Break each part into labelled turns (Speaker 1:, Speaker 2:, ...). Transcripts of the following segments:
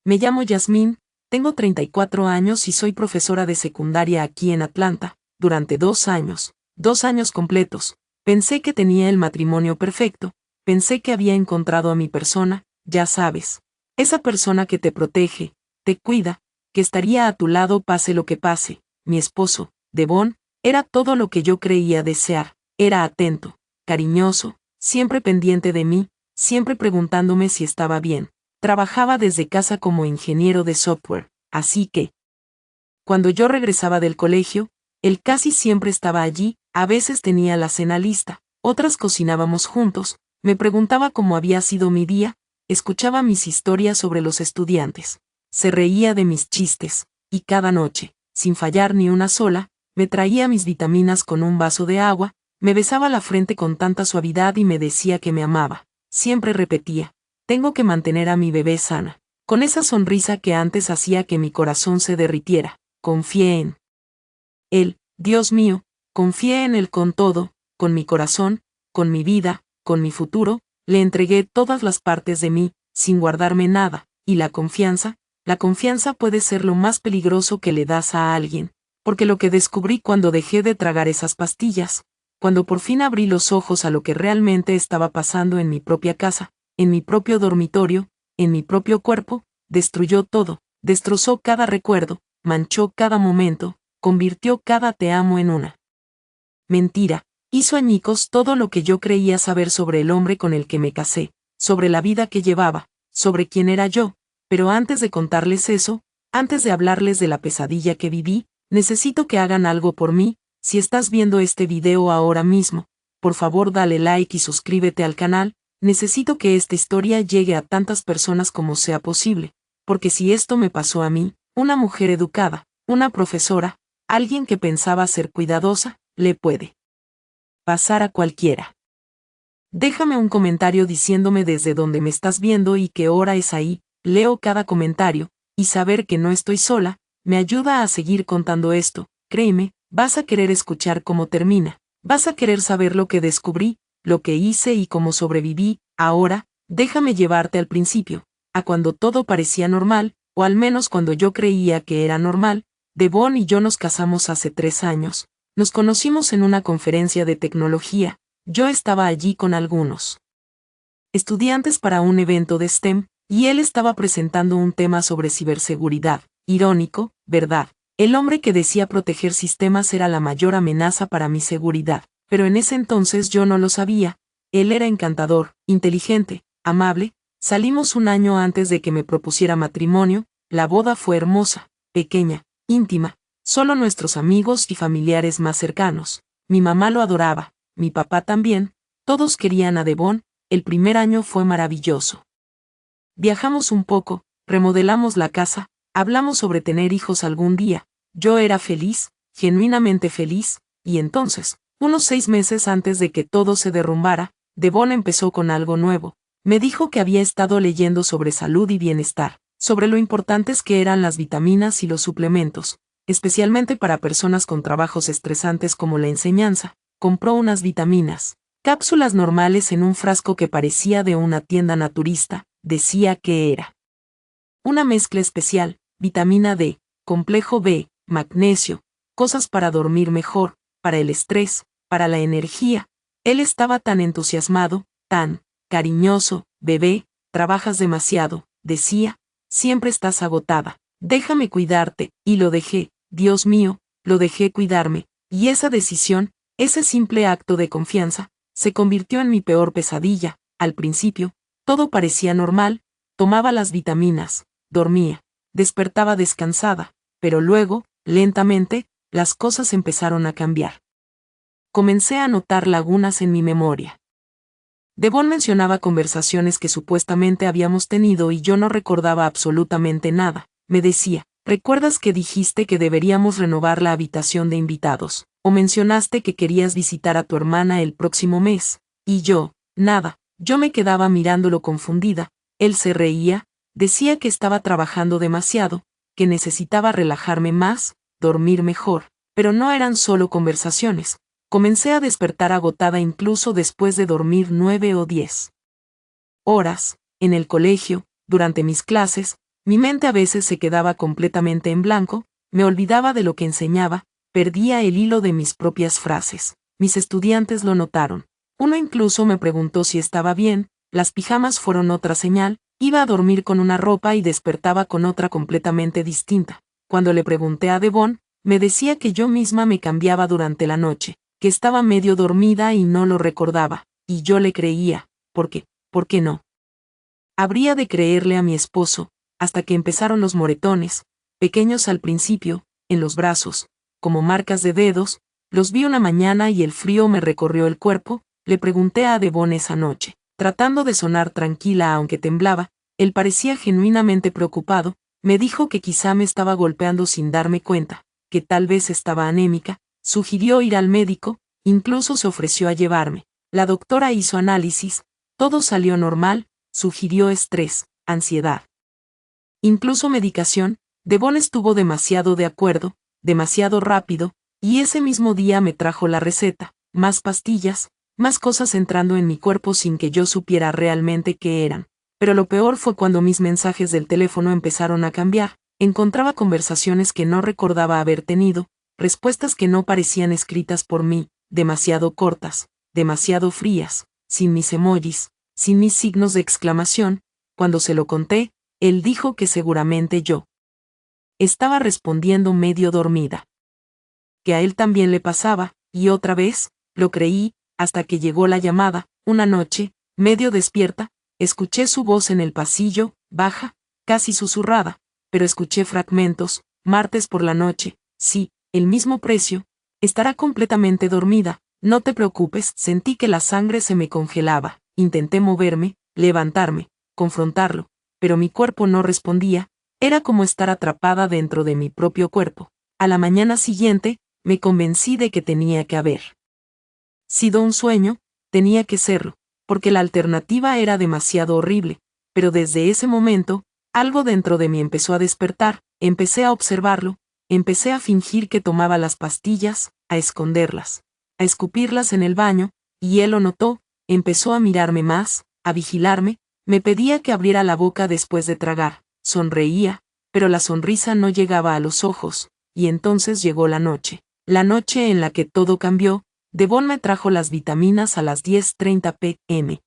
Speaker 1: Me llamo Yasmín, tengo 34 años y soy profesora de secundaria aquí en Atlanta, durante 2 años, 2 años completos. Pensé que tenía el matrimonio perfecto, pensé que había encontrado a mi persona, ya sabes. Esa persona que te protege, te cuida, que estaría a tu lado pase lo que pase. Mi esposo, Devon, era todo lo que yo creía desear. Era atento, cariñoso, siempre pendiente de mí, siempre preguntándome si estaba bien. Trabajaba desde casa como ingeniero de software, así que, cuando yo regresaba del colegio, él casi siempre estaba allí, a veces tenía la cena lista, otras cocinábamos juntos, me preguntaba cómo había sido mi día, escuchaba mis historias sobre los estudiantes, se reía de mis chistes, y cada noche, sin fallar ni una sola, me traía mis vitaminas con un vaso de agua, me besaba la frente con tanta suavidad y me decía que me amaba. Siempre repetía, tengo que mantener a mi bebé sana. Con esa sonrisa que antes hacía que mi corazón se derritiera, confié en él, Dios mío, confié en él con todo, con mi corazón, con mi vida, con mi futuro, le entregué todas las partes de mí, sin guardarme nada, y la confianza puede ser lo más peligroso que le das a alguien, porque lo que descubrí cuando dejé de tragar esas pastillas, cuando por fin abrí los ojos a lo que realmente estaba pasando en mi propia casa, en mi propio dormitorio, en mi propio cuerpo, destruyó todo, destrozó cada recuerdo, manchó cada momento, convirtió cada te amo en una mentira, hizo añicos todo lo que yo creía saber sobre el hombre con el que me casé, sobre la vida que llevaba, sobre quién era yo, pero antes de contarles eso, antes de hablarles de la pesadilla que viví, necesito que hagan algo por mí. Si estás viendo este video ahora mismo, por favor dale like y suscríbete al canal. Necesito que esta historia llegue a tantas personas como sea posible, porque si esto me pasó a mí, una mujer educada, una profesora, alguien que pensaba ser cuidadosa, le puede pasar a cualquiera. Déjame un comentario diciéndome desde dónde me estás viendo y qué hora es ahí. Leo cada comentario, y saber que no estoy sola, me ayuda a seguir contando esto. Créeme, vas a querer escuchar cómo termina, vas a querer saber lo que descubrí, lo que hice y cómo sobreviví. Ahora, déjame llevarte al principio, a cuando todo parecía normal, o al menos cuando yo creía que era normal. Devon y yo nos casamos hace 3 años. Nos conocimos en una conferencia de tecnología. Yo estaba allí con algunos estudiantes para un evento de STEM, y él estaba presentando un tema sobre ciberseguridad. Irónico, ¿verdad? El hombre que decía proteger sistemas era la mayor amenaza para mi seguridad, pero en ese entonces yo no lo sabía. Él era encantador, inteligente, amable. Salimos un año antes de que me propusiera matrimonio. La boda fue hermosa, pequeña, íntima, solo nuestros amigos y familiares más cercanos. Mi mamá lo adoraba, mi papá también, todos querían a Devon. El primer año fue maravilloso. Viajamos un poco, remodelamos la casa, hablamos sobre tener hijos algún día. Yo era feliz, genuinamente feliz, y entonces, unos 6 meses antes de que todo se derrumbara, Devon empezó con algo nuevo. Me dijo que había estado leyendo sobre salud y bienestar, sobre lo importantes que eran las vitaminas y los suplementos, especialmente para personas con trabajos estresantes como la enseñanza. Compró unas vitaminas, cápsulas normales en un frasco que parecía de una tienda naturista. Decía que era una mezcla especial, vitamina D, complejo B, magnesio, cosas para dormir mejor, para el estrés, para la energía. Él estaba tan entusiasmado, tan cariñoso. Bebé, trabajas demasiado, decía, siempre estás agotada, déjame cuidarte, y lo dejé. Dios mío, lo dejé cuidarme, y esa decisión, ese simple acto de confianza, se convirtió en mi peor pesadilla. Al principio, todo parecía normal, tomaba las vitaminas, dormía, despertaba descansada, pero luego, lentamente, las cosas empezaron a cambiar. Comencé a notar lagunas en mi memoria. Devon mencionaba conversaciones que supuestamente habíamos tenido y yo no recordaba absolutamente nada. Me decía, ¿recuerdas que dijiste que deberíamos renovar la habitación de invitados? O mencionaste que querías visitar a tu hermana el próximo mes. Y yo, nada. Yo me quedaba mirándolo confundida. Él se reía, decía que estaba trabajando demasiado, que necesitaba relajarme más, dormir mejor, pero no eran solo conversaciones. Comencé a despertar agotada incluso después de dormir 9 o 10 horas. En el colegio, durante mis clases, Mi mente a veces se quedaba completamente en blanco, me olvidaba de lo que enseñaba, perdía el hilo de mis propias frases. Mis estudiantes lo notaron. Uno incluso me preguntó si estaba bien, las pijamas fueron otra señal, iba a dormir con una ropa y despertaba con otra completamente distinta. Cuando le pregunté a Devon, me decía que yo misma me cambiaba durante la noche, que estaba medio dormida y no lo recordaba, y yo le creía, ¿por qué no? Habría de creerle a mi esposo, hasta que empezaron los moretones, pequeños al principio, en los brazos, como marcas de dedos, los vi una mañana y el frío me recorrió el cuerpo. Le pregunté a Devon esa noche, tratando de sonar tranquila aunque temblaba, él parecía genuinamente preocupado, me dijo que quizá me estaba golpeando sin darme cuenta, que tal vez estaba anémica, sugirió ir al médico, incluso se ofreció a llevarme. La doctora hizo análisis, todo salió normal, sugirió estrés, ansiedad. Incluso medicación. Devon estuvo demasiado de acuerdo, demasiado rápido, y ese mismo día me trajo la receta, más pastillas, más cosas entrando en mi cuerpo sin que yo supiera realmente qué eran. Pero lo peor fue cuando mis mensajes del teléfono empezaron a cambiar, encontraba conversaciones que no recordaba haber tenido, respuestas que no parecían escritas por mí, demasiado cortas, demasiado frías, sin mis emojis, sin mis signos de exclamación. Cuando se lo conté, él dijo que seguramente yo estaba respondiendo medio dormida. Que a él también le pasaba, y otra vez, lo creí, hasta que llegó la llamada. Una noche, medio despierta, escuché su voz en el pasillo, baja, casi susurrada, pero escuché fragmentos. Martes por la noche, sí, el mismo precio, estará completamente dormida, no te preocupes. Sentí que la sangre se me congelaba, intenté moverme, levantarme, confrontarlo, pero mi cuerpo no respondía, era como estar atrapada dentro de mi propio cuerpo. A la mañana siguiente, me convencí de que tenía que haber sido un sueño, tenía que serlo, porque la alternativa era demasiado horrible, pero desde ese momento, algo dentro de mí empezó a despertar, empecé a observarlo, empecé a fingir que tomaba las pastillas, a esconderlas, a escupirlas en el baño, y él lo notó, empezó a mirarme más, a vigilarme, me pedía que abriera la boca después de tragar, sonreía, pero la sonrisa no llegaba a los ojos, y entonces llegó la noche en la que todo cambió. Devon me trajo las vitaminas a las 10:30 p.m.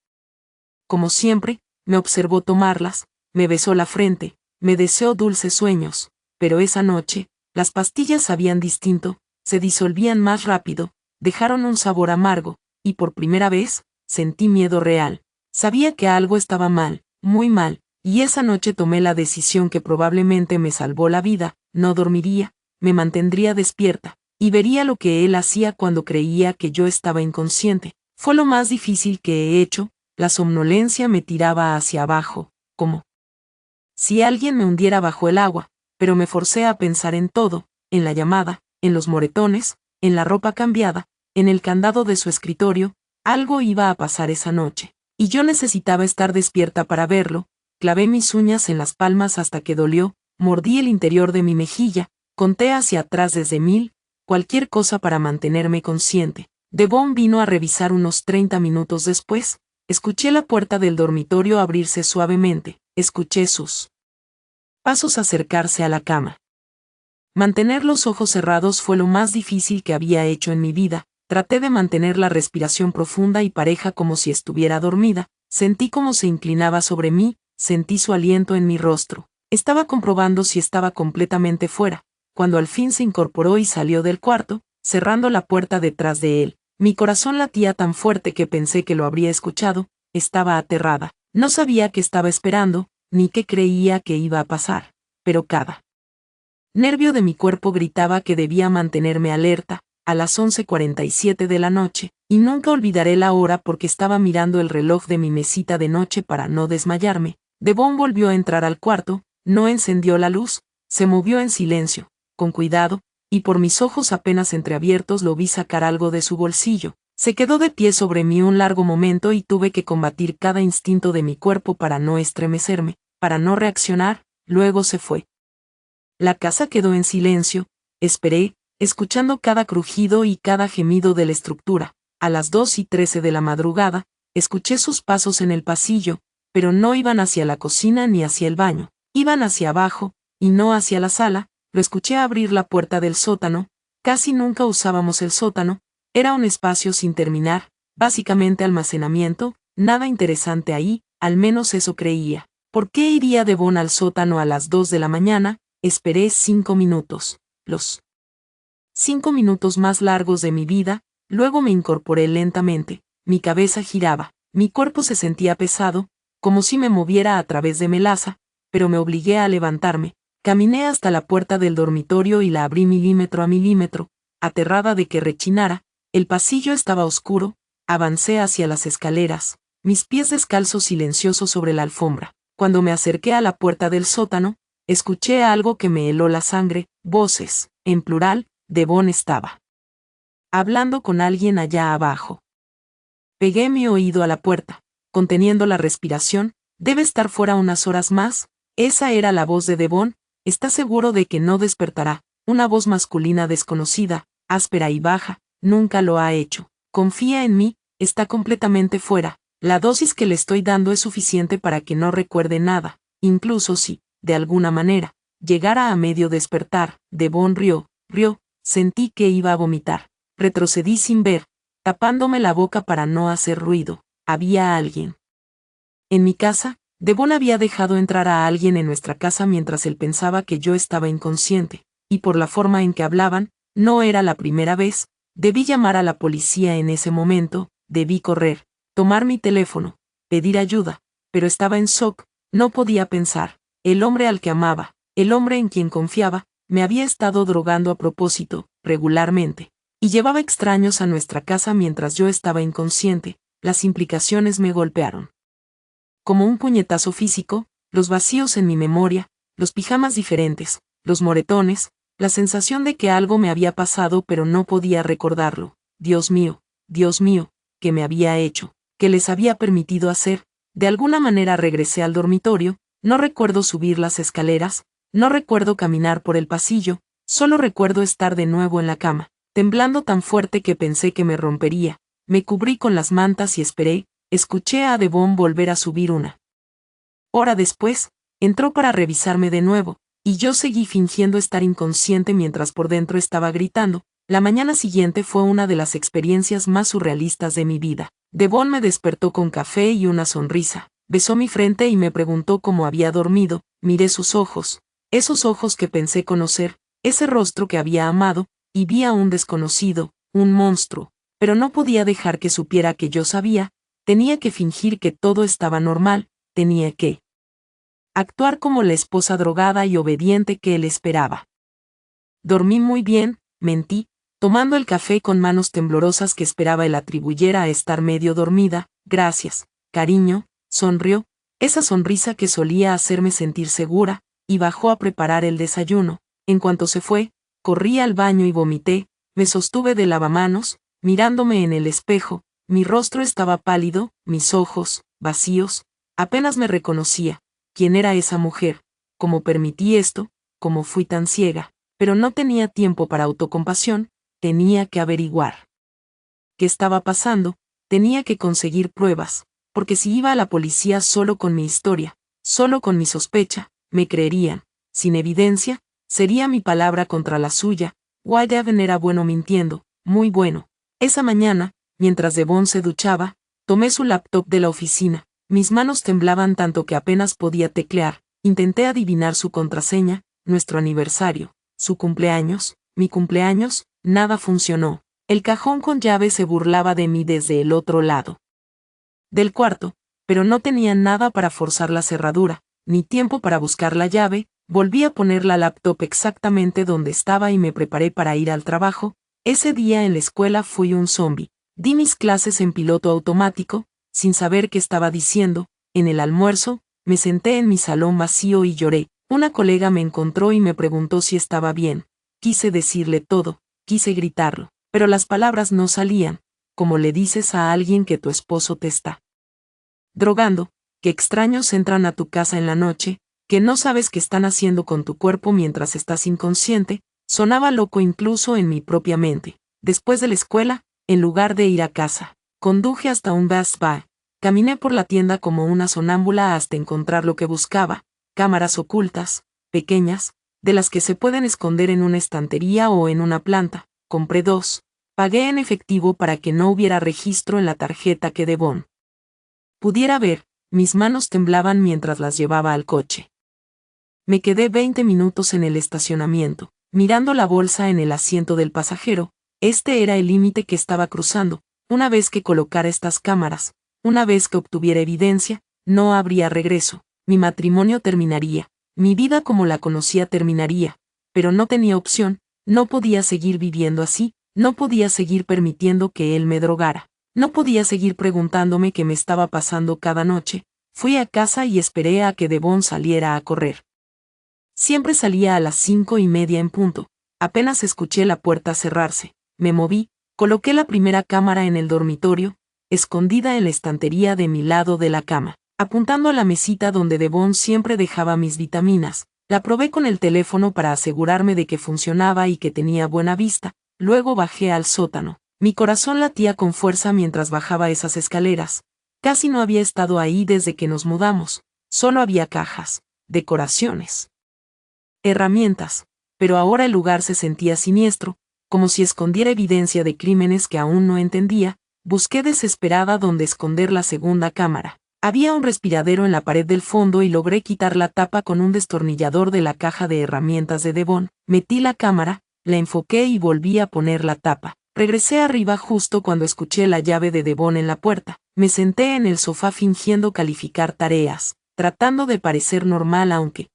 Speaker 1: Como siempre, me observó tomarlas, me besó la frente, me deseó dulces sueños, pero esa noche, las pastillas sabían distinto, se disolvían más rápido, dejaron un sabor amargo, y por primera vez, sentí miedo real. Sabía que algo estaba mal, muy mal, y esa noche tomé la decisión que probablemente me salvó la vida. No dormiría, me mantendría despierta, y vería lo que él hacía cuando creía que yo estaba inconsciente. Fue lo más difícil que he hecho, la somnolencia me tiraba hacia abajo, como si alguien me hundiera bajo el agua, pero me forcé a pensar en todo, en la llamada, en los moretones, en la ropa cambiada, en el candado de su escritorio. Algo iba a pasar esa noche, y yo necesitaba estar despierta para verlo. Clavé mis uñas en las palmas hasta que dolió, mordí el interior de mi mejilla, conté hacia atrás desde 1000, cualquier cosa para mantenerme consciente. Devon vino a revisar unos 30 minutos después. Escuché la puerta del dormitorio abrirse suavemente, escuché sus pasos acercarse a la cama. Mantener los ojos cerrados fue lo más difícil que había hecho en mi vida. Traté de mantener la respiración profunda y pareja como si estuviera dormida. Sentí cómo se inclinaba sobre mí, sentí su aliento en mi rostro. Estaba comprobando si estaba completamente fuera, cuando al fin se incorporó y salió del cuarto, cerrando la puerta detrás de él. Mi corazón latía tan fuerte que pensé que lo habría escuchado. Estaba aterrada. No sabía qué estaba esperando, ni qué creía que iba a pasar, pero cada nervio de mi cuerpo gritaba que debía mantenerme alerta. A las 11:47 de la noche, y nunca olvidaré la hora porque estaba mirando el reloj de mi mesita de noche para no desmayarme. Devon volvió a entrar al cuarto, no encendió la luz, se movió en silencio, con cuidado, y por mis ojos apenas entreabiertos lo vi sacar algo de su bolsillo. Se quedó de pie sobre mí un largo momento y tuve que combatir cada instinto de mi cuerpo para no estremecerme, para no reaccionar. Luego se fue. La casa quedó en silencio. Esperé, escuchando cada crujido y cada gemido de la estructura. A las 2:13 de la madrugada, escuché sus pasos en el pasillo, pero no iban hacia la cocina ni hacia el baño. Iban hacia abajo, y no hacia la sala. Lo escuché abrir la puerta del sótano. Casi nunca usábamos el sótano, era un espacio sin terminar, básicamente almacenamiento, nada interesante ahí, al menos eso creía. ¿Por qué iría Devon al sótano a las 2 de la mañana? Esperé 5 minutos. Los 5 minutos más largos de mi vida. Luego me incorporé lentamente, mi cabeza giraba, mi cuerpo se sentía pesado, como si me moviera a través de melaza, pero me obligué a levantarme. Caminé hasta la puerta del dormitorio y la abrí milímetro a milímetro, aterrada de que rechinara. El pasillo estaba oscuro. Avancé hacia las escaleras, mis pies descalzos silenciosos sobre la alfombra. Cuando me acerqué a la puerta del sótano, escuché algo que me heló la sangre, voces, en plural. Devon estaba hablando con alguien allá abajo. Pegué mi oído a la puerta, conteniendo la respiración. Debe estar fuera unas horas más. Esa era la voz de Devon. ¿Estás seguro de que no despertará? Una voz masculina desconocida, áspera y baja. Nunca lo ha hecho. Confía en mí, está completamente fuera. La dosis que le estoy dando es suficiente para que no recuerde nada, incluso si, de alguna manera, llegara a medio despertar. Devon rió. Sentí que iba a vomitar. Retrocedí sin ver, tapándome la boca para no hacer ruido. Había alguien en mi casa. Devon había dejado entrar a alguien en nuestra casa mientras él pensaba que yo estaba inconsciente, y por la forma en que hablaban, no era la primera vez. Debí llamar a la policía en ese momento, debí correr, tomar mi teléfono, pedir ayuda, pero estaba en shock, no podía pensar. El hombre al que amaba, el hombre en quien confiaba, me había estado drogando a propósito, regularmente, y llevaba extraños a nuestra casa mientras yo estaba inconsciente. Las implicaciones me golpearon como un puñetazo físico, los vacíos en mi memoria, los pijamas diferentes, los moretones, la sensación de que algo me había pasado pero no podía recordarlo. Dios mío, ¿qué me había hecho? ¿Qué les había permitido hacer? De alguna manera regresé al dormitorio. No recuerdo subir las escaleras, no recuerdo caminar por el pasillo, solo recuerdo estar de nuevo en la cama, temblando tan fuerte que pensé que me rompería. Me cubrí con las mantas y esperé. Escuché a Devon volver a subir una hora después. Entró para revisarme de nuevo, y yo seguí fingiendo estar inconsciente mientras por dentro estaba gritando. La mañana siguiente fue una de las experiencias más surrealistas de mi vida. Devon me despertó con café y una sonrisa, besó mi frente y me preguntó cómo había dormido. Miré sus ojos, esos ojos que pensé conocer, ese rostro que había amado, y vi a un desconocido, un monstruo, pero no podía dejar que supiera que yo sabía. Tenía que fingir que todo estaba normal, tenía que actuar como la esposa drogada y obediente que él esperaba. Dormí muy bien, mentí, tomando el café con manos temblorosas que esperaba él atribuyera a estar medio dormida. Gracias, cariño, sonrió, esa sonrisa que solía hacerme sentir segura, y bajó a preparar el desayuno. En cuanto se fue, corrí al baño y vomité. Me sostuve de lavamanos, mirándome en el espejo. Mi rostro estaba pálido, mis ojos, vacíos, apenas me reconocía. ¿Quién era esa mujer? ¿Cómo permití esto? ¿Cómo fui tan ciega? Pero no tenía tiempo para autocompasión, tenía que averiguar qué estaba pasando, tenía que conseguir pruebas, porque si iba a la policía solo con mi historia, solo con mi sospecha, me creerían. Sin evidencia, sería mi palabra contra la suya. Whitehaven era bueno mintiendo, muy bueno. Esa mañana, mientras Devon se duchaba, tomé su laptop de la oficina. Mis manos temblaban tanto que apenas podía teclear. Intenté adivinar su contraseña, nuestro aniversario, su cumpleaños, mi cumpleaños. Nada funcionó. El cajón con llave se burlaba de mí desde el otro lado del cuarto, pero no tenía nada para forzar la cerradura, ni tiempo para buscar la llave. Volví a poner la laptop exactamente donde estaba y me preparé para ir al trabajo. Ese día en la escuela fui un zombie. Di mis clases en piloto automático, sin saber qué estaba diciendo. En el almuerzo, me senté en mi salón vacío y lloré. Una colega me encontró y me preguntó si estaba bien. Quise decirle todo, quise gritarlo, pero las palabras no salían. Como le dices a alguien que tu esposo te está drogando, que extraños entran a tu casa en la noche, que no sabes qué están haciendo con tu cuerpo mientras estás inconsciente. Sonaba loco incluso en mi propia mente. Después de la escuela, en lugar de ir a casa, conduje hasta un Best Buy. Caminé por la tienda como una sonámbula hasta encontrar lo que buscaba. cámaras ocultas, pequeñas, de las que se pueden esconder en una estantería o en una planta. Compré 2. Pagué en efectivo para que no hubiera registro en la tarjeta que Devon pudiera ver. Mis manos temblaban mientras las llevaba al coche. Me quedé 20 minutos en el estacionamiento, mirando la bolsa en el asiento del pasajero. Este era el límite que estaba cruzando. Una vez que colocara estas cámaras, una vez que obtuviera evidencia, no habría regreso. Mi matrimonio terminaría. Mi vida como la conocía terminaría. Pero no tenía opción. No podía seguir viviendo así. No podía seguir permitiendo que él me drogara. No podía seguir preguntándome qué me estaba pasando cada noche. Fui a casa y esperé a que Devon saliera a correr. Siempre salía a las 5:30 en punto. Apenas escuché la puerta cerrarse. Me moví, coloqué la primera cámara en el dormitorio, escondida en la estantería de mi lado de la cama, apuntando a la mesita donde Devon siempre dejaba mis vitaminas. La probé con el teléfono para asegurarme de que funcionaba y que tenía buena vista. Luego bajé al sótano. Mi corazón latía con fuerza mientras bajaba esas escaleras. Casi no había estado ahí desde que nos mudamos. Solo había cajas, decoraciones, herramientas, pero ahora el lugar se sentía siniestro, como si escondiera evidencia de crímenes que aún no entendía. Busqué desesperada dónde esconder la segunda cámara. Había un respiradero en la pared del fondo y logré quitar la tapa con un destornillador de la caja de herramientas de Devon. Metí la cámara, la enfoqué y volví a poner la tapa. Regresé arriba justo cuando escuché la llave de Devon en la puerta. Me senté en el sofá fingiendo calificar tareas, tratando de parecer normal aunque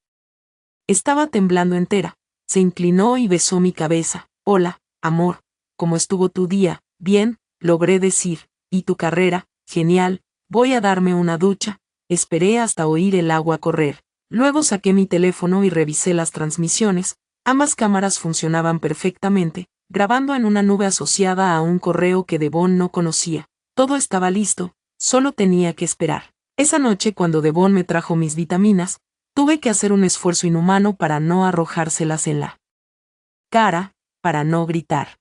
Speaker 1: estaba temblando entera. Se inclinó y besó mi cabeza. Hola, amor, ¿cómo estuvo tu día? Bien, logré decir. ¿Y tu carrera? Genial, voy a darme una ducha. Esperé hasta oír el agua correr. Luego saqué mi teléfono y revisé las transmisiones. Ambas cámaras funcionaban perfectamente, grabando en una nube asociada a un correo que Devon no conocía. Todo estaba listo, solo tenía que esperar. Esa noche cuando Devon me trajo mis vitaminas, tuve que hacer un esfuerzo inhumano para no arrojárselas en la cara, para no gritar,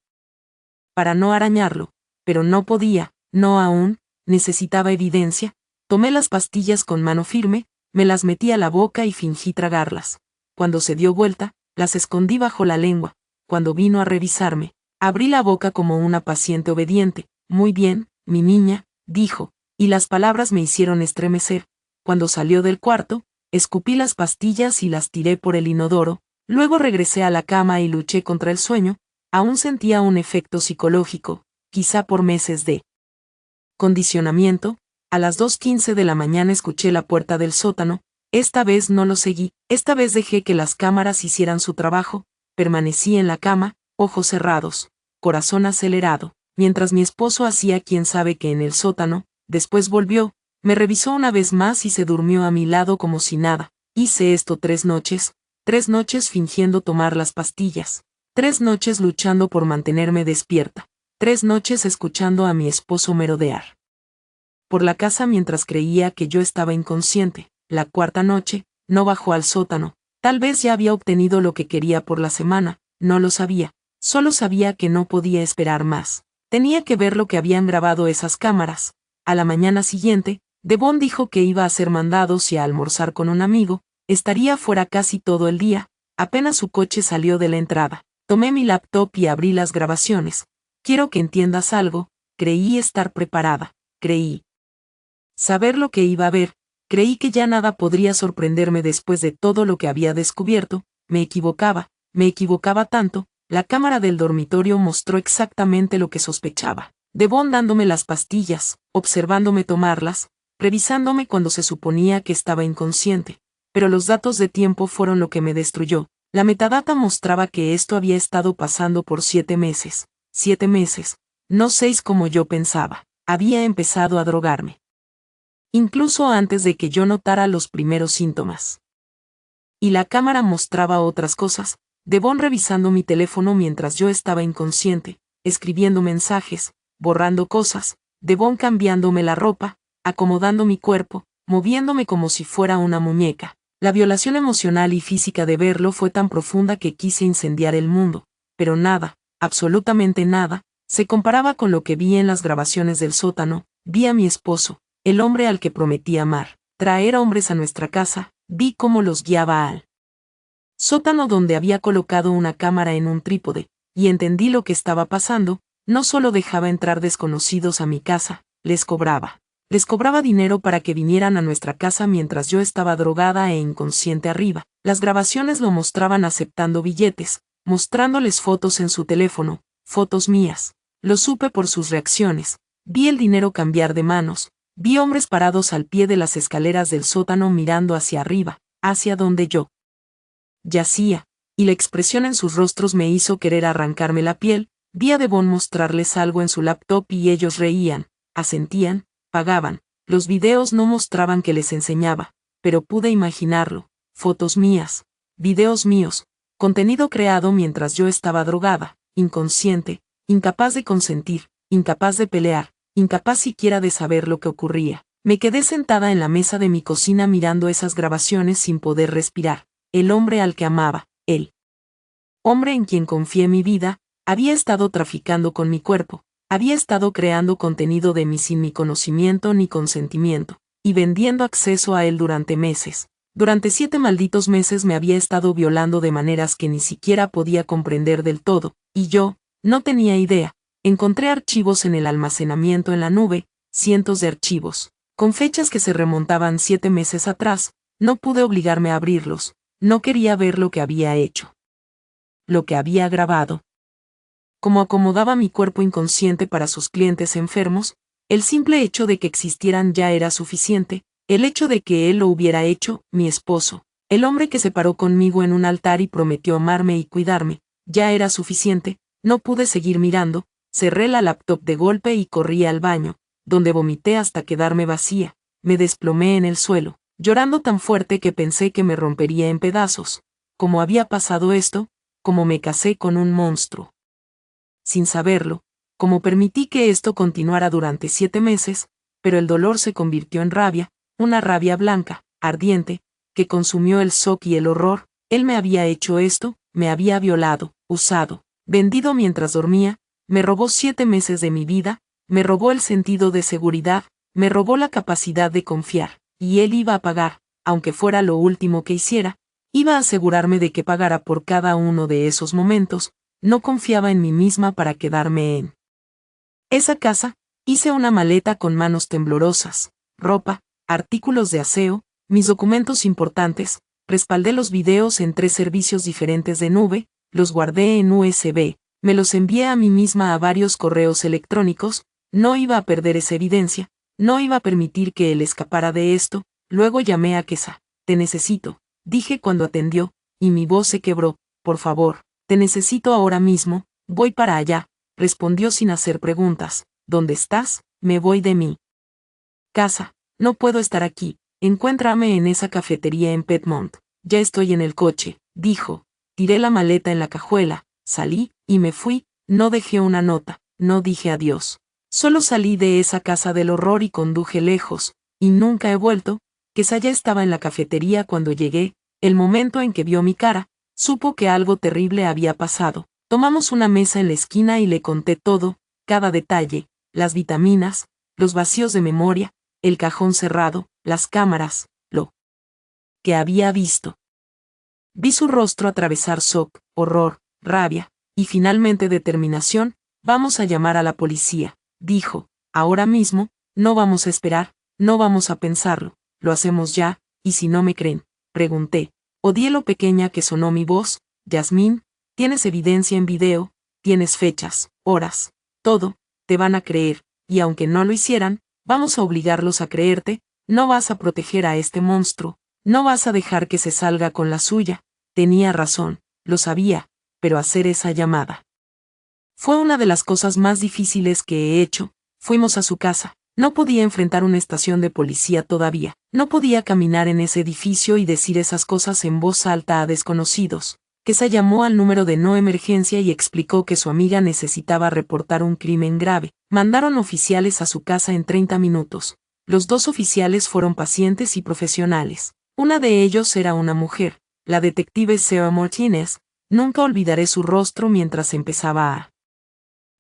Speaker 1: para no arañarlo, pero no podía, no aún, necesitaba evidencia. Tomé las pastillas con mano firme, me las metí a la boca y fingí tragarlas. Cuando se dio vuelta, las escondí bajo la lengua. Cuando vino a revisarme, abrí la boca como una paciente obediente. Muy bien, mi niña, dijo, y las palabras me hicieron estremecer. Cuando salió del cuarto, escupí las pastillas y las tiré por el inodoro. Luego regresé a la cama y luché contra el sueño. Aún sentía un efecto psicológico, quizá por meses de condicionamiento. A las 2:15 de la mañana escuché la puerta del sótano. Esta vez no lo seguí, esta vez dejé que las cámaras hicieran su trabajo. Permanecí en la cama, ojos cerrados, corazón acelerado, mientras mi esposo hacía quién sabe qué en el sótano. Después volvió, me revisó una vez más y se durmió a mi lado como si nada. Hice esto 3 noches fingiendo tomar las pastillas, 3 noches luchando por mantenerme despierta, 3 noches escuchando a mi esposo merodear por la casa mientras creía que yo estaba inconsciente. La 4ª noche, no bajó al sótano. Tal vez ya había obtenido lo que quería por la semana, no lo sabía. Solo sabía que no podía esperar más. Tenía que ver lo que habían grabado esas cámaras. A la mañana siguiente, Devon dijo que iba a hacer mandados y a almorzar con un amigo. Estaría fuera casi todo el día. Apenas su coche salió de la entrada. Tomé mi laptop y abrí las grabaciones. Quiero que entiendas algo. Creí estar preparada. Creí saber lo que iba a ver. Creí que ya nada podría sorprenderme después de todo lo que había descubierto. Me equivocaba tanto. La cámara del dormitorio mostró exactamente lo que sospechaba. Devon dándome las pastillas, observándome tomarlas, revisándome cuando se suponía que estaba inconsciente. Pero los datos de tiempo fueron lo que me destruyó. La metadata mostraba que esto había estado pasando por 7 meses. 7 meses, no 6 como yo pensaba. Había empezado a drogarme. Incluso antes de que yo notara los primeros síntomas. Y la cámara mostraba otras cosas. Devon revisando mi teléfono mientras yo estaba inconsciente, escribiendo mensajes, borrando cosas, Devon cambiándome la ropa, acomodando mi cuerpo, moviéndome como si fuera una muñeca. La violación emocional y física de verlo fue tan profunda que quise incendiar el mundo, pero nada, absolutamente nada, se comparaba con lo que vi en las grabaciones del sótano. Vi a mi esposo, el hombre al que prometí amar, traer hombres a nuestra casa, vi cómo los guiaba al sótano donde había colocado una cámara en un trípode, y entendí lo que estaba pasando. No solo dejaba entrar desconocidos a mi casa, les cobraba. Les cobraba dinero para que vinieran a nuestra casa mientras yo estaba drogada e inconsciente arriba. Las grabaciones lo mostraban aceptando billetes, mostrándoles fotos en su teléfono, fotos mías. Lo supe por sus reacciones. Vi el dinero cambiar de manos. Vi hombres parados al pie de las escaleras del sótano mirando hacia arriba, hacia donde yo yacía, y la expresión en sus rostros me hizo querer arrancarme la piel. Vi a Devon mostrarles algo en su laptop y ellos reían, asentían, pagaban. Los videos no mostraban que les enseñaba, pero pude imaginarlo. Fotos mías, videos míos, contenido creado mientras yo estaba drogada, inconsciente, incapaz de consentir, incapaz de pelear, incapaz siquiera de saber lo que ocurría. Me quedé sentada en la mesa de mi cocina mirando esas grabaciones sin poder respirar. El hombre al que amaba, el hombre en quien confié mi vida, había estado traficando con mi cuerpo, había estado creando contenido de mí sin mi conocimiento ni consentimiento, y vendiendo acceso a él durante meses. Durante 7 malditos meses me había estado violando de maneras que ni siquiera podía comprender del todo, y yo, no tenía idea. Encontré archivos en el almacenamiento en la nube, cientos de archivos, con fechas que se remontaban 7 meses atrás. No pude obligarme a abrirlos, no quería ver lo que había hecho, lo que había grabado. Como acomodaba mi cuerpo inconsciente para sus clientes enfermos, el simple hecho de que existieran ya era suficiente. El hecho de que él lo hubiera hecho, mi esposo, el hombre que se paró conmigo en un altar y prometió amarme y cuidarme, ya era suficiente. No pude seguir mirando, cerré la laptop de golpe y corrí al baño, donde vomité hasta quedarme vacía. Me desplomé en el suelo, llorando tan fuerte que pensé que me rompería en pedazos. ¿Cómo había pasado esto? ¿Cómo me casé con un monstruo? Sin saberlo, ¿cómo permití que esto continuara durante 7 meses? Pero el dolor se convirtió en rabia, una rabia blanca, ardiente, que consumió el shock y el horror. Él me había hecho esto, me había violado, usado, vendido mientras dormía, me robó 7 meses de mi vida, me robó el sentido de seguridad, me robó la capacidad de confiar, y él iba a pagar, aunque fuera lo último que hiciera, iba a asegurarme de que pagara por cada uno de esos momentos. No confiaba en mí misma para quedarme en esa casa. Hice una maleta con manos temblorosas, ropa, artículos de aseo, mis documentos importantes, respaldé los videos en 3 servicios diferentes de nube, los guardé en USB, me los envié a mí misma a varios correos electrónicos. No iba a perder esa evidencia, no iba a permitir que él escapara de esto. Luego llamé a Kesa. Te necesito, dije cuando atendió, y mi voz se quebró. Por favor, te necesito ahora mismo. Voy para allá, respondió sin hacer preguntas. ¿Dónde estás? Me voy de mi casa. No puedo estar aquí. Encuéntrame en esa cafetería en Petmont. Ya estoy en el coche, dijo. Tiré la maleta en la cajuela, salí, y me fui. No dejé una nota, no dije adiós. Solo salí de esa casa del horror y conduje lejos, y nunca he vuelto. Kesa ya estaba en la cafetería cuando llegué. El momento en que vio mi cara, supo que algo terrible había pasado. Tomamos una mesa en la esquina y le conté todo, cada detalle, las vitaminas, los vacíos de memoria, el cajón cerrado, las cámaras, lo que había visto. Vi su rostro atravesar shock, horror, rabia, y finalmente determinación. Vamos a llamar a la policía, dijo. Ahora mismo, no vamos a esperar, no vamos a pensarlo, lo hacemos ya. ¿Y si no me creen? Pregunté. Odié lo pequeña que sonó mi voz. Yasmín, tienes evidencia en video, tienes fechas, horas, todo, te van a creer, y aunque no lo hicieran, vamos a obligarlos a creerte. No vas a proteger a este monstruo, no vas a dejar que se salga con la suya. Tenía razón, lo sabía, pero hacer esa llamada fue una de las cosas más difíciles que he hecho. Fuimos a su casa. No podía enfrentar una estación de policía todavía. No podía caminar en ese edificio y decir esas cosas en voz alta a desconocidos. Kesa llamó al número de no emergencia y explicó que su amiga necesitaba reportar un crimen grave. Mandaron oficiales a su casa en 30 minutos. Los 2 oficiales fueron pacientes y profesionales. Una de ellos era una mujer, la detective Sarah Martínez. Nunca olvidaré su rostro mientras empezaba a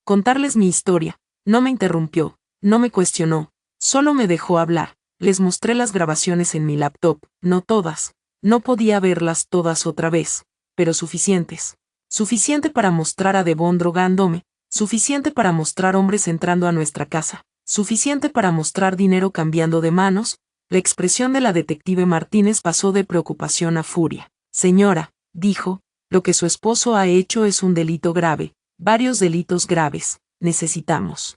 Speaker 1: contarles mi historia. No me interrumpió, no me cuestionó, solo me dejó hablar. Les mostré las grabaciones en mi laptop, no todas. No podía verlas todas otra vez, pero suficientes. Suficiente para mostrar a Devon drogándome, suficiente para mostrar hombres entrando a nuestra casa, suficiente para mostrar dinero cambiando de manos. La expresión de la detective Martínez pasó de preocupación a furia. Señora, dijo, lo que su esposo ha hecho es un delito grave, varios delitos graves. Necesitamos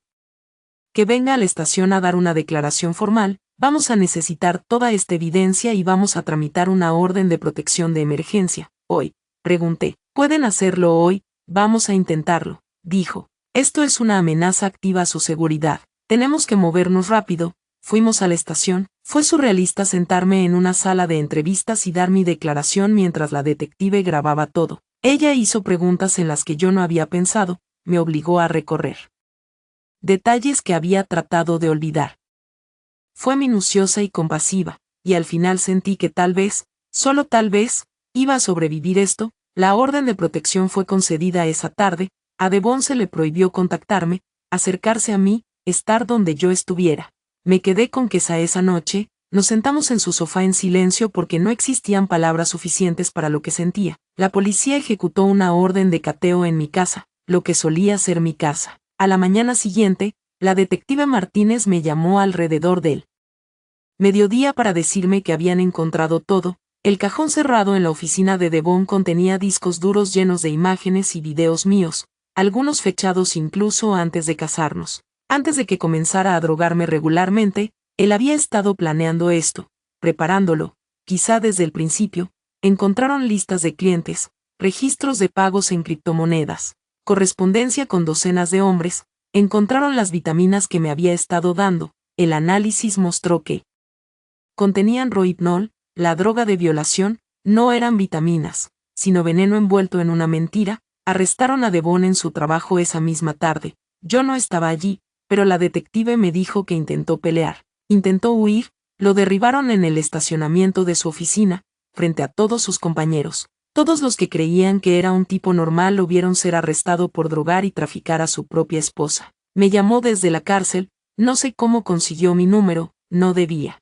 Speaker 1: que venga a la estación a dar una declaración formal. Vamos a necesitar toda esta evidencia y vamos a tramitar una orden de protección de emergencia. Hoy, pregunté. ¿Pueden hacerlo hoy? Vamos a intentarlo, dijo. Esto es una amenaza activa a su seguridad. Tenemos que movernos rápido. Fuimos a la estación. Fue surrealista sentarme en una sala de entrevistas y dar mi declaración mientras la detective grababa todo. Ella hizo preguntas en las que yo no había pensado, me obligó a recorrer detalles que había tratado de olvidar. Fue minuciosa y compasiva, y al final sentí que tal vez, solo tal vez, iba a sobrevivir esto. La orden de protección fue concedida esa tarde. A Devon se le prohibió contactarme, acercarse a mí, estar donde yo estuviera. Me quedé con Kesa esa noche. Nos sentamos en su sofá en silencio porque no existían palabras suficientes para lo que sentía. La policía ejecutó una orden de cateo en mi casa, lo que solía ser mi casa. A la mañana siguiente, la detective Martínez me llamó alrededor del mediodía para decirme que habían encontrado todo. El cajón cerrado en la oficina de Devon contenía discos duros llenos de imágenes y videos míos, algunos fechados incluso antes de casarnos. Antes de que comenzara a drogarme regularmente, él había estado planeando esto, preparándolo, quizá desde el principio. Encontraron listas de clientes, registros de pagos en criptomonedas, correspondencia con docenas de hombres, encontraron las vitaminas que me había estado dando. El análisis mostró que contenían rohypnol, la droga de violación. No eran vitaminas, sino veneno envuelto en una mentira. Arrestaron a Devon en su trabajo esa misma tarde. Yo no estaba allí, pero la detective me dijo que intentó pelear, intentó huir. Lo derribaron en el estacionamiento de su oficina, frente a todos sus compañeros. Todos los que creían que era un tipo normal lo vieron ser arrestado por drogar y traficar a su propia esposa. Me llamó desde la cárcel. No sé cómo consiguió mi número, no debía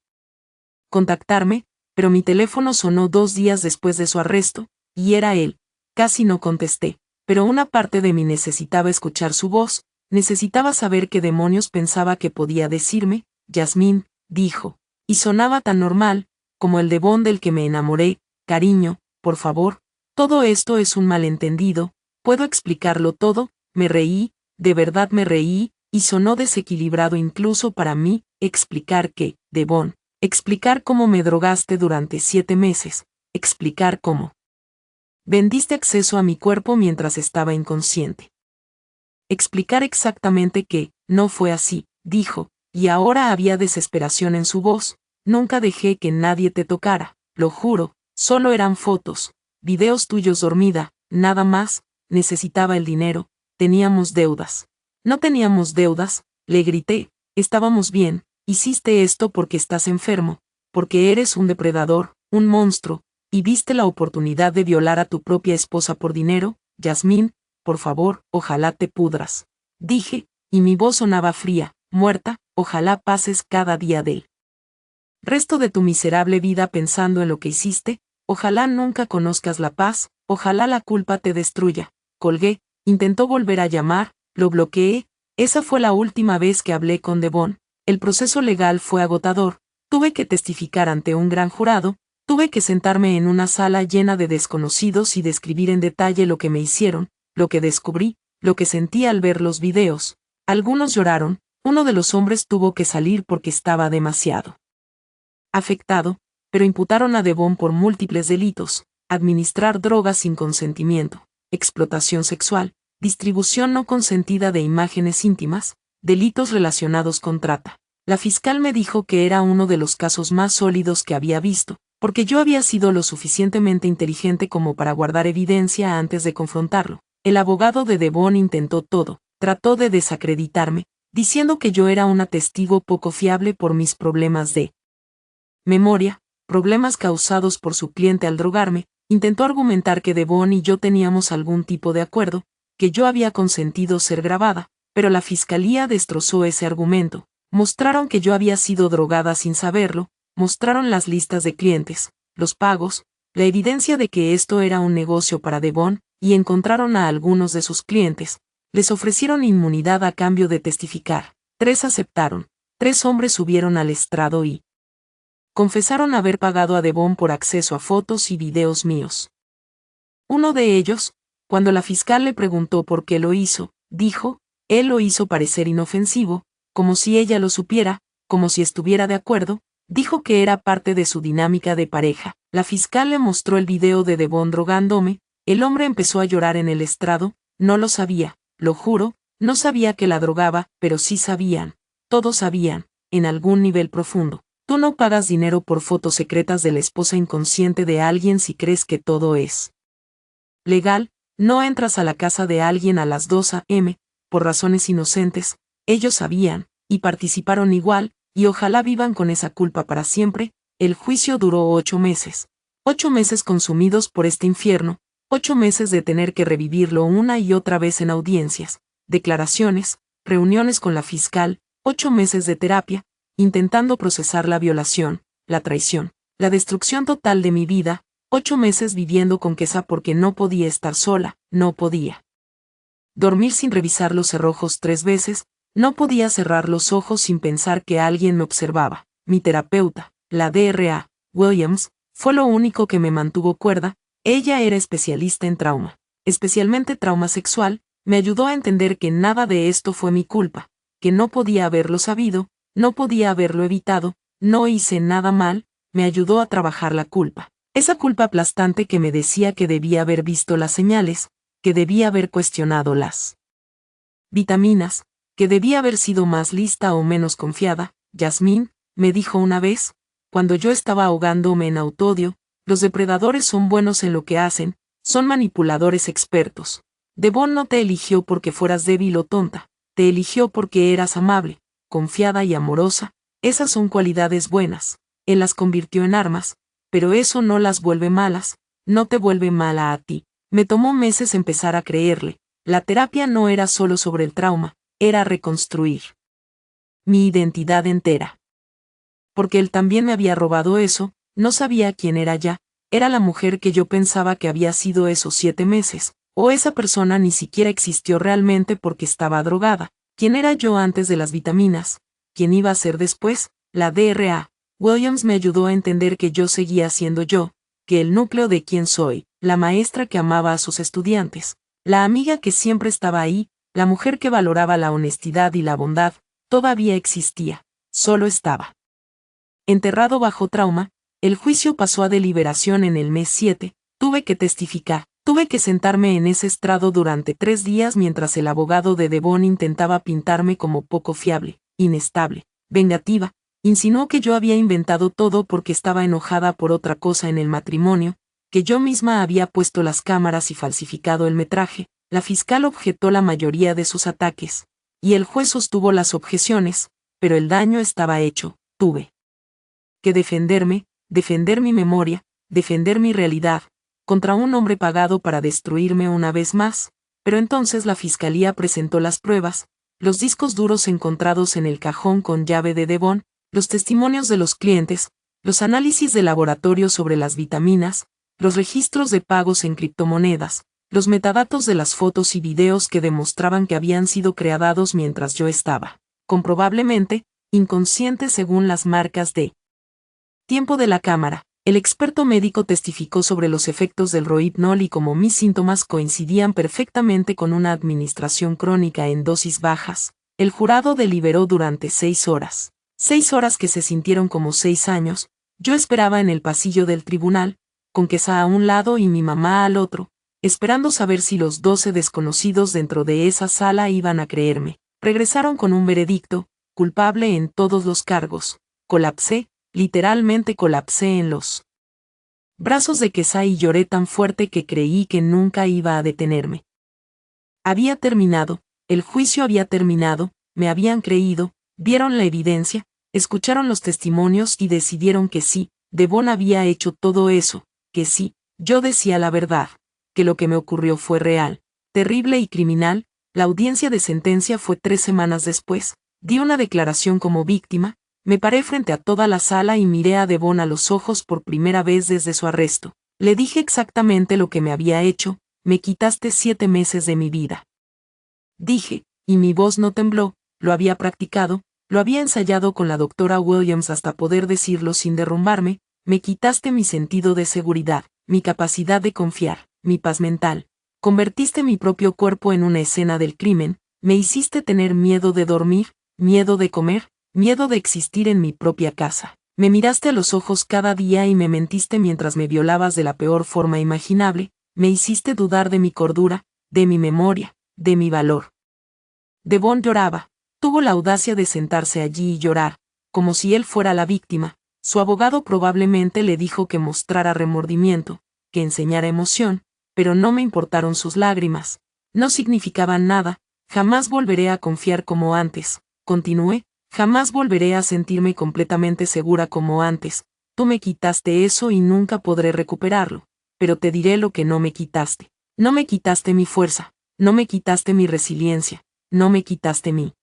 Speaker 1: contactarme, pero mi teléfono sonó 2 días después de su arresto, y era él. Casi no contesté, pero una parte de mí necesitaba escuchar su voz, necesitaba saber qué demonios pensaba que podía decirme. Yasmín, dijo, y sonaba tan normal, como el Devon del que me enamoré. Cariño, por favor, todo esto es un malentendido, ¿puedo explicarlo todo? Me reí, de verdad me reí, y sonó desequilibrado incluso para mí. Explicar qué, Devon. Explicar cómo me drogaste durante 7 meses, explicar cómo vendiste acceso a mi cuerpo mientras estaba inconsciente. Explicar exactamente que, no fue así, dijo, y ahora había desesperación en su voz. Nunca dejé que nadie te tocara, lo juro, solo eran fotos, videos tuyos dormida, nada más. Necesitaba el dinero, teníamos deudas. No teníamos deudas, le grité, estábamos bien. Hiciste esto porque estás enfermo, porque eres un depredador, un monstruo, y viste la oportunidad de violar a tu propia esposa por dinero. Yasmín, por favor, ojalá te pudras. Dije, y mi voz sonaba fría, muerta. Ojalá pases cada día del resto de tu miserable vida pensando en lo que hiciste. Ojalá nunca conozcas la paz. Ojalá la culpa te destruya. Colgué. Intentó volver a llamar, lo bloqueé. Esa fue la última vez que hablé con Devon. El proceso legal fue agotador. Tuve que testificar ante un gran jurado. Tuve que sentarme en una sala llena de desconocidos y describir en detalle lo que me hicieron, lo que descubrí, lo que sentí al ver los videos. Algunos lloraron. Uno de los hombres tuvo que salir porque estaba demasiado afectado, pero imputaron a Devon por múltiples delitos: administrar drogas sin consentimiento, explotación sexual, distribución no consentida de imágenes íntimas, delitos relacionados con trata. La fiscal me dijo que era uno de los casos más sólidos que había visto, porque yo había sido lo suficientemente inteligente como para guardar evidencia antes de confrontarlo. El abogado de Devon intentó todo, trató de desacreditarme, diciendo que yo era una testigo poco fiable por mis problemas de memoria, problemas causados por su cliente al drogarme. Intentó argumentar que Devon y yo teníamos algún tipo de acuerdo, que yo había consentido ser grabada, pero la fiscalía destrozó ese argumento. Mostraron que yo había sido drogada sin saberlo, mostraron las listas de clientes, los pagos, la evidencia de que esto era un negocio para Devon, y encontraron a algunos de sus clientes. Les ofrecieron inmunidad a cambio de testificar. 3 aceptaron. 3 hombres subieron al estrado y confesaron haber pagado a Devon por acceso a fotos y videos míos. Uno de ellos, cuando la fiscal le preguntó por qué lo hizo, dijo, él lo hizo parecer inofensivo, como si ella lo supiera, como si estuviera de acuerdo, dijo que era parte de su dinámica de pareja. La fiscal le mostró el video de Devon drogándome, el hombre empezó a llorar en el estrado, no lo sabía, lo juro, no sabía que la drogaba, pero sí sabían, todos sabían, en algún nivel profundo. Tú no pagas dinero por fotos secretas de la esposa inconsciente de alguien si crees que todo es legal, no entras a la casa de alguien a las 2 a.m., por razones inocentes, ellos sabían, y participaron igual, y ojalá vivan con esa culpa para siempre. El juicio duró 8 meses. 8 meses consumidos por este infierno, 8 meses de tener que revivirlo una y otra vez en audiencias, declaraciones, reuniones con la fiscal, 8 meses de terapia, intentando procesar la violación, la traición, la destrucción total de mi vida, 8 meses viviendo con queja porque no podía estar sola, no podía dormir sin revisar los cerrojos 3 veces, no podía cerrar los ojos sin pensar que alguien me observaba. Mi terapeuta, la Dra. Williams, fue lo único que me mantuvo cuerda. Ella era especialista en trauma, especialmente trauma sexual, me ayudó a entender que nada de esto fue mi culpa, que no podía haberlo sabido, no podía haberlo evitado, no hice nada mal, me ayudó a trabajar la culpa. Esa culpa aplastante que me decía que debía haber visto las señales, que debía haber cuestionado las vitaminas, que debía haber sido más lista o menos confiada. Yasmín, me dijo una vez, cuando yo estaba ahogándome en autoodio, los depredadores son buenos en lo que hacen, son manipuladores expertos. Devon no te eligió porque fueras débil o tonta, te eligió porque eras amable, confiada y amorosa, esas son cualidades buenas. Él las convirtió en armas, pero eso no las vuelve malas, no te vuelve mala a ti. Me tomó meses empezar a creerle, la terapia no era solo sobre el trauma, era reconstruir mi identidad entera. Porque él también me había robado eso, no sabía quién era ya, era la mujer que yo pensaba que había sido esos 7 meses, o esa persona ni siquiera existió realmente porque estaba drogada. ¿Quién era yo antes de las vitaminas? ¿Quién iba a ser después? La Dra. Williams me ayudó a entender que yo seguía siendo yo, que el núcleo de quién soy, la maestra que amaba a sus estudiantes, la amiga que siempre estaba ahí, la mujer que valoraba la honestidad y la bondad, todavía existía, solo estaba enterrado bajo trauma. El juicio pasó a deliberación en el mes 7, tuve que testificar, tuve que sentarme en ese estrado durante 3 días mientras el abogado de Devon intentaba pintarme como poco fiable, inestable, vengativa, insinuó que yo había inventado todo porque estaba enojada por otra cosa en el matrimonio, que yo misma había puesto las cámaras y falsificado el metraje. La fiscal objetó la mayoría de sus ataques, y el juez sostuvo las objeciones, pero el daño estaba hecho, tuve que defenderme, defender mi memoria, defender mi realidad, contra un hombre pagado para destruirme una vez más. Pero entonces la fiscalía presentó las pruebas, los discos duros encontrados en el cajón con llave de Devon, los testimonios de los clientes, los análisis de laboratorio sobre las vitaminas, los registros de pagos en criptomonedas, los metadatos de las fotos y videos que demostraban que habían sido creados mientras yo estaba, comprobablemente, inconsciente según las marcas de tiempo de la cámara. El experto médico testificó sobre los efectos del Rohypnol y cómo mis síntomas coincidían perfectamente con una administración crónica en dosis bajas. El jurado deliberó durante 6 horas. 6 horas que se sintieron como 6 años. Yo esperaba en el pasillo del tribunal, con Kesa a un lado y mi mamá al otro, esperando saber si los 12 desconocidos dentro de esa sala iban a creerme. Regresaron con un veredicto, culpable en todos los cargos. Colapsé. Literalmente colapsé en los brazos de Kesa y lloré tan fuerte que creí que nunca iba a detenerme. Había terminado, el juicio había terminado, me habían creído, vieron la evidencia, escucharon los testimonios y decidieron que sí, Devon había hecho todo eso, que sí, yo decía la verdad, que lo que me ocurrió fue real, terrible y criminal. La audiencia de sentencia fue 3 semanas después. Di una declaración como víctima, me paré frente a toda la sala y miré a Devon a los ojos por primera vez desde su arresto. Le dije exactamente lo que me había hecho, me quitaste 7 meses de mi vida. Dije, y mi voz no tembló, lo había practicado, lo había ensayado con la doctora Williams hasta poder decirlo sin derrumbarme, me quitaste mi sentido de seguridad, mi capacidad de confiar, mi paz mental. Convertiste mi propio cuerpo en una escena del crimen, me hiciste tener miedo de dormir, miedo de comer, miedo de existir en mi propia casa. Me miraste a los ojos cada día y me mentiste mientras me violabas de la peor forma imaginable, me hiciste dudar de mi cordura, de mi memoria, de mi valor. Devon lloraba. Tuvo la audacia de sentarse allí y llorar, como si él fuera la víctima. Su abogado probablemente le dijo que mostrara remordimiento, que enseñara emoción, pero no me importaron sus lágrimas. No significaban nada, jamás volveré a confiar como antes, continué, jamás volveré a sentirme completamente segura como antes. Tú me quitaste eso y nunca podré recuperarlo, pero te diré lo que no me quitaste. No me quitaste mi fuerza, no me quitaste mi resiliencia, no me quitaste mi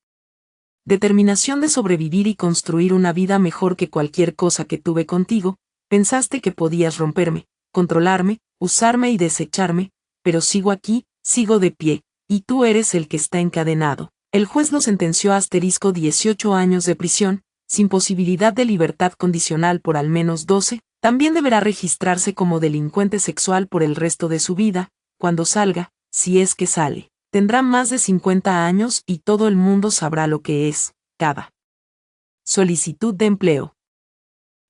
Speaker 1: determinación de sobrevivir y construir una vida mejor que cualquier cosa que tuve contigo. Pensaste que podías romperme, controlarme, usarme y desecharme, pero sigo aquí, sigo de pie, y tú eres el que está encadenado. El juez lo sentenció a *18 años de prisión, sin posibilidad de libertad condicional por al menos 12, también deberá registrarse como delincuente sexual por el resto de su vida, cuando salga, si es que sale. Tendrá más de 50 años y todo el mundo sabrá lo que es, cada solicitud de empleo,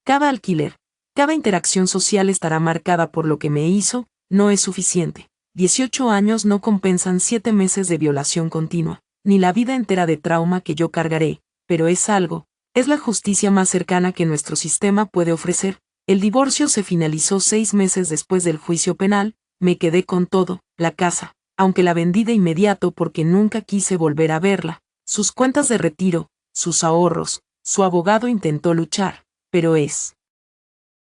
Speaker 1: cada alquiler, cada interacción social estará marcada por lo que me hizo. No es suficiente. 18 años no compensan 7 meses de violación continua, ni la vida entera de trauma que yo cargaré, pero es algo, es la justicia más cercana que nuestro sistema puede ofrecer. El divorcio se finalizó 6 meses después del juicio penal, me quedé con todo, la casa, aunque la vendí de inmediato porque nunca quise volver a verla, sus cuentas de retiro, sus ahorros. Su abogado intentó luchar, pero es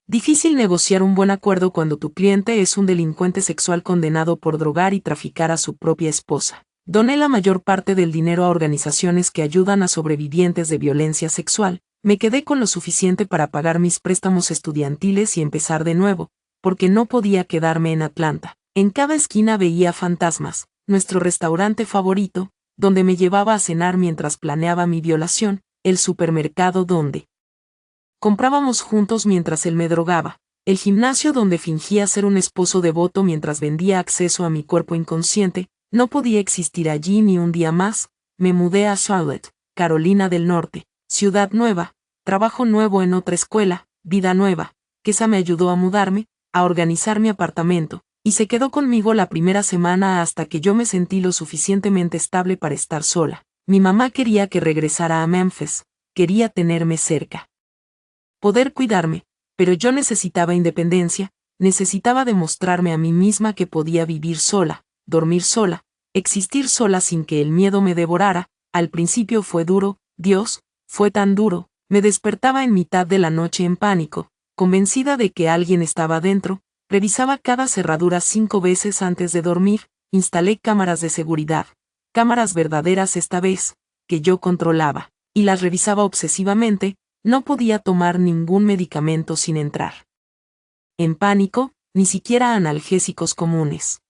Speaker 1: difícil negociar un buen acuerdo cuando tu cliente es un delincuente sexual condenado por drogar y traficar a su propia esposa. Doné la mayor parte del dinero a organizaciones que ayudan a sobrevivientes de violencia sexual, me quedé con lo suficiente para pagar mis préstamos estudiantiles y empezar de nuevo, porque no podía quedarme en Atlanta. En cada esquina veía fantasmas, nuestro restaurante favorito, donde me llevaba a cenar mientras planeaba mi violación, el supermercado donde comprábamos juntos mientras él me drogaba, el gimnasio donde fingía ser un esposo devoto mientras vendía acceso a mi cuerpo inconsciente. No podía existir allí ni un día más. Me mudé a Charlotte, Carolina del Norte, ciudad nueva, trabajo nuevo en otra escuela, vida nueva. Kesa me ayudó a mudarme, a organizar mi apartamento, y se quedó conmigo la primera semana hasta que yo me sentí lo suficientemente estable para estar sola. Mi mamá quería que regresara a Memphis, quería tenerme cerca, poder cuidarme, pero yo necesitaba independencia, necesitaba demostrarme a mí misma que podía vivir sola, dormir sola, existir sola sin que el miedo me devorara. Al principio fue duro, Dios, fue tan duro, me despertaba en mitad de la noche en pánico, convencida de que alguien estaba dentro. Revisaba cada cerradura 5 veces antes de dormir, instalé cámaras de seguridad, cámaras verdaderas esta vez, que yo controlaba, y las revisaba obsesivamente. No podía tomar ningún medicamento sin entrar en pánico, ni siquiera analgésicos comunes.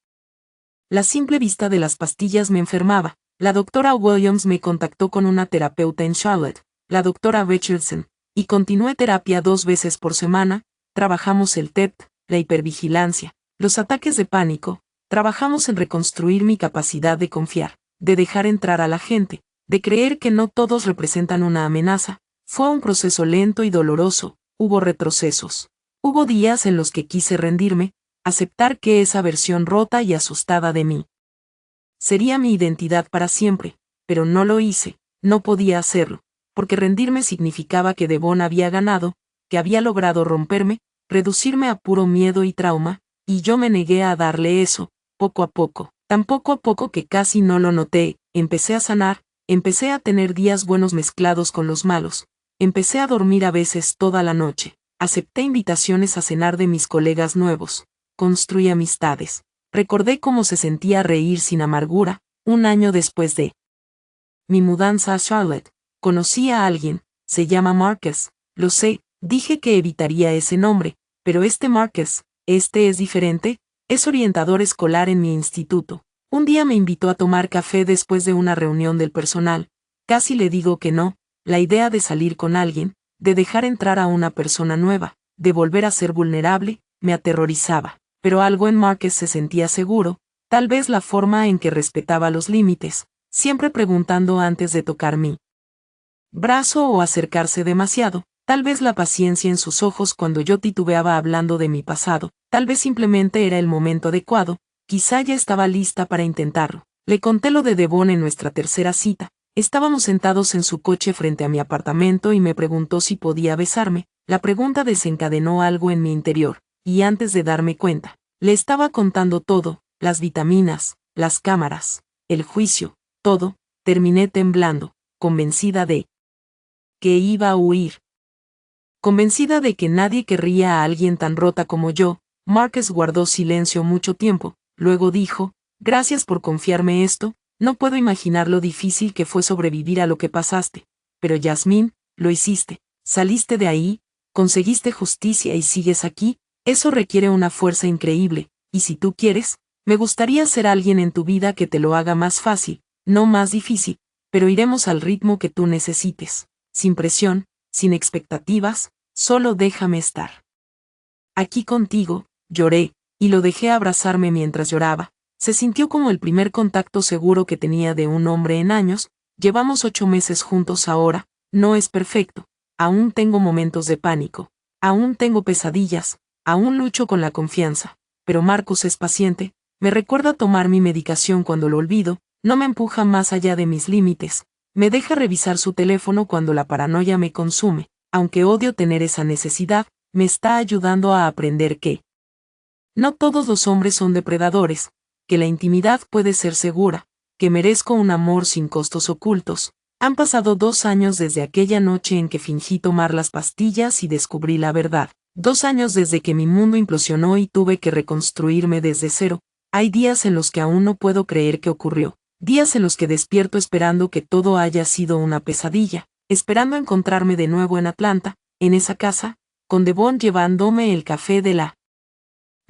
Speaker 1: La simple vista de las pastillas me enfermaba. La doctora Williams me contactó con una terapeuta en Charlotte, la doctora Richardson, y continué terapia 2 veces por semana. Trabajamos el TEPT, la hipervigilancia, los ataques de pánico. Trabajamos en reconstruir mi capacidad de confiar, de dejar entrar a la gente, de creer que no todos representan una amenaza. Fue un proceso lento y doloroso, hubo retrocesos. Hubo días en los que quise rendirme, aceptar que esa versión rota y asustada de mí sería mi identidad para siempre, pero no lo hice, no podía hacerlo, porque rendirme significaba que Devon había ganado, que había logrado romperme, reducirme a puro miedo y trauma, y yo me negué a darle eso, poco a poco, tan poco a poco que casi no lo noté. Empecé a sanar, empecé a tener días buenos mezclados con los malos. Empecé a dormir a veces toda la noche, acepté invitaciones a cenar de mis colegas nuevos, construí amistades, recordé cómo se sentía reír sin amargura. Un año después de mi mudanza a Charlotte, Conocí a alguien, se llama Marcus, lo sé, dije que evitaría ese nombre, pero este Marcus, este es diferente, es orientador escolar en mi instituto. Un día me invitó a tomar café después de una reunión del personal, casi le digo que no, la idea de salir con alguien, de dejar entrar a una persona nueva, de volver a ser vulnerable, me aterrorizaba, pero algo en Marcus se sentía seguro, tal vez la forma en que respetaba los límites, siempre preguntando antes de tocar mi brazo o acercarse demasiado, tal vez la paciencia en sus ojos cuando yo titubeaba hablando de mi pasado, tal vez simplemente era el momento adecuado, quizá ya estaba lista para intentarlo. Le conté lo de Devon en nuestra tercera cita, estábamos sentados en su coche frente a mi apartamento y me preguntó si podía besarme, la pregunta desencadenó algo en mi interior, y antes de darme cuenta, le estaba contando todo, las vitaminas, las cámaras, el juicio, todo, terminé temblando, convencida de que iba a huir. Convencida de que nadie querría a alguien tan rota como yo, Marcus guardó silencio mucho tiempo, luego dijo, gracias por confiarme esto, no puedo imaginar lo difícil que fue sobrevivir a lo que pasaste, pero Yasmín, lo hiciste, saliste de ahí, conseguiste justicia y sigues aquí, eso requiere una fuerza increíble, y si tú quieres, me gustaría ser alguien en tu vida que te lo haga más fácil, no más difícil, pero iremos al ritmo que tú necesites, sin presión, sin expectativas, solo déjame estar aquí contigo. Lloré, y lo dejé abrazarme mientras lloraba. Se sintió como el primer contacto seguro que tenía de un hombre en años. Llevamos 8 meses juntos ahora, no es perfecto, aún tengo momentos de pánico, aún tengo pesadillas, aún lucho con la confianza, pero Marcus es paciente, me recuerda tomar mi medicación cuando lo olvido, no me empuja más allá de mis límites, me deja revisar su teléfono cuando la paranoia me consume, aunque odio tener esa necesidad, me está ayudando a aprender que no todos los hombres son depredadores, que la intimidad puede ser segura, que merezco un amor sin costos ocultos. Han pasado 2 años desde aquella noche en que fingí tomar las pastillas y descubrí la verdad. 2 años desde que mi mundo implosionó y tuve que reconstruirme desde cero. Hay días en los que aún no puedo creer que ocurrió. Días en los que despierto esperando que todo haya sido una pesadilla, esperando encontrarme de nuevo en Atlanta, en esa casa, con Devon llevándome el café de la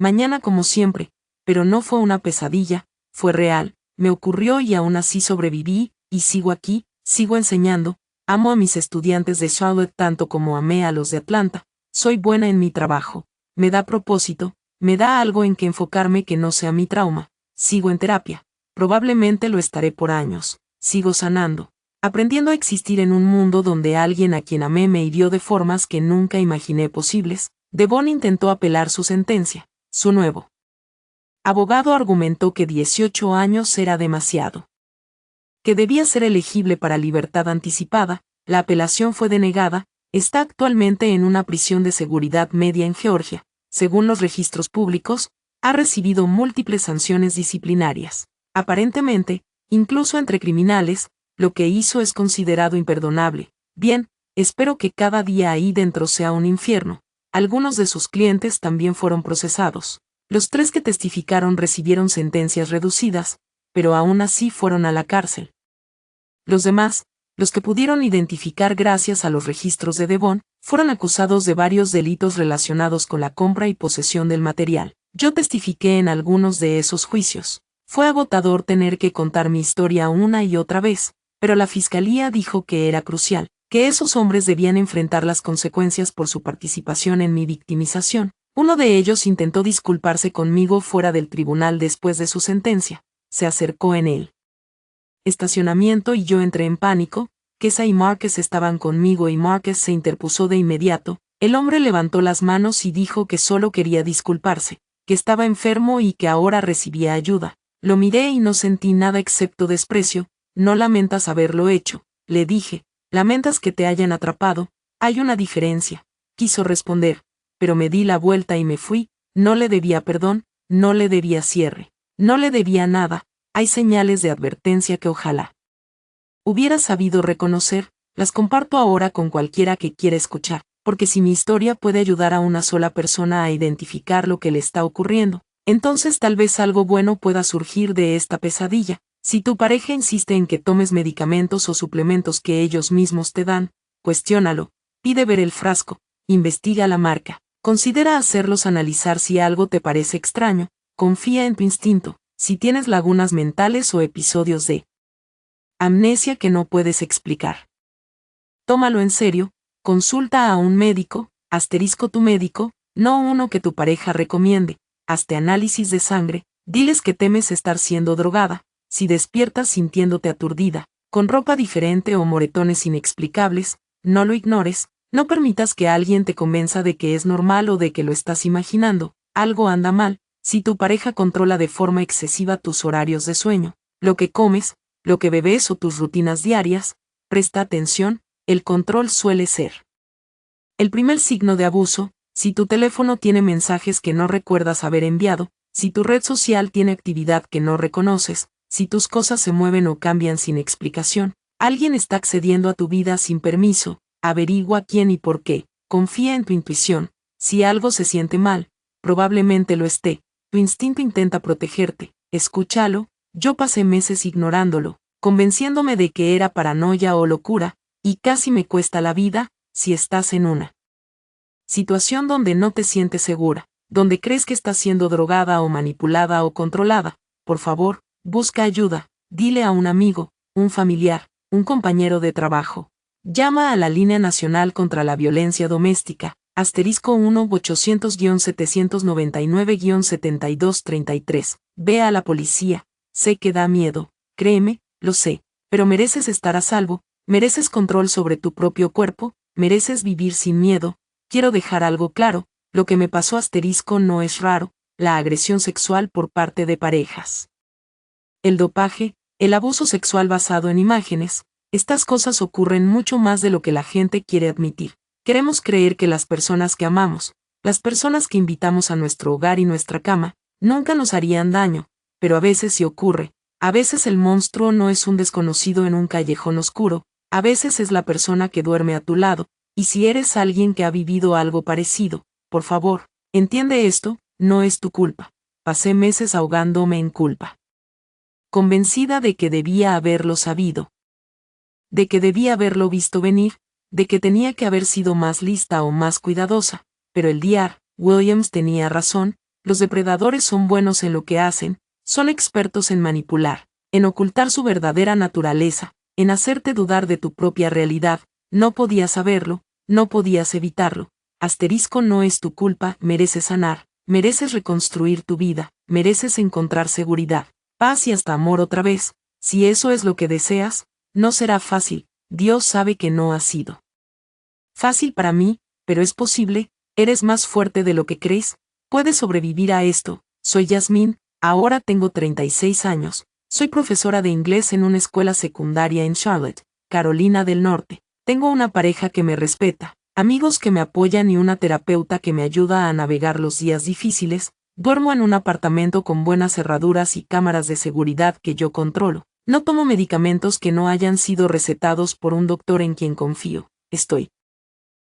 Speaker 1: mañana como siempre, pero no fue una pesadilla, fue real, me ocurrió y aún así sobreviví, y sigo aquí, sigo enseñando, amo a mis estudiantes de Charlotte tanto como amé a los de Atlanta, soy buena en mi trabajo, me da propósito, me da algo en que enfocarme que no sea mi trauma, sigo en terapia, probablemente lo estaré por años, sigo sanando, aprendiendo a existir en un mundo donde alguien a quien amé me hirió de formas que nunca imaginé posibles. Devon intentó apelar su sentencia. Su nuevo abogado argumentó que 18 años era demasiado, que debía ser elegible para libertad anticipada. La apelación fue denegada, está actualmente en una prisión de seguridad media en Georgia. Según los registros públicos, ha recibido múltiples sanciones disciplinarias. Aparentemente, incluso entre criminales, lo que hizo es considerado imperdonable. Bien, espero que cada día ahí dentro sea un infierno. Algunos de sus clientes también fueron procesados. Los 3 que testificaron recibieron sentencias reducidas, pero aún así fueron a la cárcel. Los demás, los que pudieron identificar gracias a los registros de Devon, fueron acusados de varios delitos relacionados con la compra y posesión del material. Yo testifiqué en algunos de esos juicios. Fue agotador tener que contar mi historia una y otra vez, pero la fiscalía dijo que era crucial, que esos hombres debían enfrentar las consecuencias por su participación en mi victimización. Uno de ellos intentó disculparse conmigo fuera del tribunal después de su sentencia. Se acercó en el estacionamiento y yo entré en pánico. Kessa y Marcus estaban conmigo y Marcus se interpuso de inmediato. El hombre levantó las manos y dijo que solo quería disculparse, que estaba enfermo y que ahora recibía ayuda. Lo miré y no sentí nada excepto desprecio. No lamentas haberlo hecho, le dije. Lamentas que te hayan atrapado, hay una diferencia. Quiso responder, pero me di la vuelta y me fui. No le debía perdón, no le debía cierre, no le debía nada. Hay señales de advertencia que ojalá hubiera sabido reconocer, las comparto ahora con cualquiera que quiera escuchar, porque si mi historia puede ayudar a una sola persona a identificar lo que le está ocurriendo, entonces tal vez algo bueno pueda surgir de esta pesadilla. Si tu pareja insiste en que tomes medicamentos o suplementos que ellos mismos te dan, cuestiónalo, pide ver el frasco, investiga la marca, considera hacerlos analizar si algo te parece extraño, confía en tu instinto, si tienes lagunas mentales o episodios de amnesia que no puedes explicar. Tómalo en serio, consulta a un médico, tu médico, no uno que tu pareja recomiende, hazte análisis de sangre, diles que temes estar siendo drogada, si despiertas sintiéndote aturdida, con ropa diferente o moretones inexplicables, no lo ignores, no permitas que alguien te convenza de que es normal o de que lo estás imaginando, algo anda mal, si tu pareja controla de forma excesiva tus horarios de sueño, lo que comes, lo que bebes o tus rutinas diarias, presta atención, el control suele ser el primer signo de abuso. Si tu teléfono tiene mensajes que no recuerdas haber enviado, si tu red social tiene actividad que no reconoces, si tus cosas se mueven o cambian sin explicación, alguien está accediendo a tu vida sin permiso, averigua quién y por qué, confía en tu intuición, si algo se siente mal, probablemente lo esté, tu instinto intenta protegerte, escúchalo, yo pasé meses ignorándolo, convenciéndome de que era paranoia o locura, y casi me cuesta la vida. Si estás en una situación donde no te sientes segura, donde crees que estás siendo drogada o manipulada o controlada, por favor, busca ayuda, dile a un amigo, un familiar, un compañero de trabajo. Llama a la Línea Nacional contra la Violencia Doméstica, *1-800-799-7233. Ve a la policía. Sé que da miedo, créeme, lo sé, pero mereces estar a salvo, mereces control sobre tu propio cuerpo, mereces vivir sin miedo. Quiero dejar algo claro, lo que me pasó no es raro, la agresión sexual por parte de parejas. El dopaje, el abuso sexual basado en imágenes, estas cosas ocurren mucho más de lo que la gente quiere admitir. Queremos creer que las personas que amamos, las personas que invitamos a nuestro hogar y nuestra cama, nunca nos harían daño, pero a veces sí ocurre, a veces el monstruo no es un desconocido en un callejón oscuro, a veces es la persona que duerme a tu lado, y si eres alguien que ha vivido algo parecido, por favor, entiende esto, no es tu culpa. Pasé meses ahogándome en culpa. Convencida de que debía haberlo sabido. De que debía haberlo visto venir, de que tenía que haber sido más lista o más cuidadosa, pero el Dr. Williams tenía razón, los depredadores son buenos en lo que hacen, son expertos en manipular, en ocultar su verdadera naturaleza, en hacerte dudar de tu propia realidad. No podías saberlo, no podías evitarlo. No es tu culpa, mereces sanar, mereces reconstruir tu vida, mereces encontrar seguridad, paz y hasta amor otra vez. Si eso es lo que deseas, no será fácil, Dios sabe que no ha sido fácil para mí, pero es posible, eres más fuerte de lo que crees, puedes sobrevivir a esto. Soy Yasmín, ahora tengo 36 años, soy profesora de inglés en una escuela secundaria en Charlotte, Carolina del Norte. Tengo una pareja que me respeta, amigos que me apoyan y una terapeuta que me ayuda a navegar los días difíciles. Duermo en un apartamento con buenas cerraduras y cámaras de seguridad que yo controlo. No tomo medicamentos que no hayan sido recetados por un doctor en quien confío. Estoy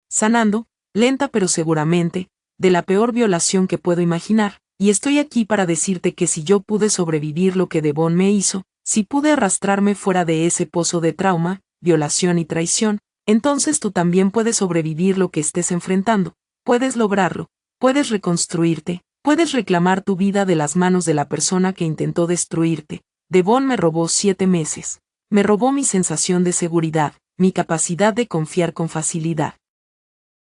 Speaker 1: sanando, lenta pero seguramente, de la peor violación que puedo imaginar, y estoy aquí para decirte que si yo pude sobrevivir lo que Devon me hizo, si pude arrastrarme fuera de ese pozo de trauma, violación y traición, entonces tú también puedes sobrevivir lo que estés enfrentando, puedes lograrlo, puedes reconstruirte, puedes reclamar tu vida de las manos de la persona que intentó destruirte. Devon me robó 7 meses. Me robó mi sensación de seguridad, mi capacidad de confiar con facilidad.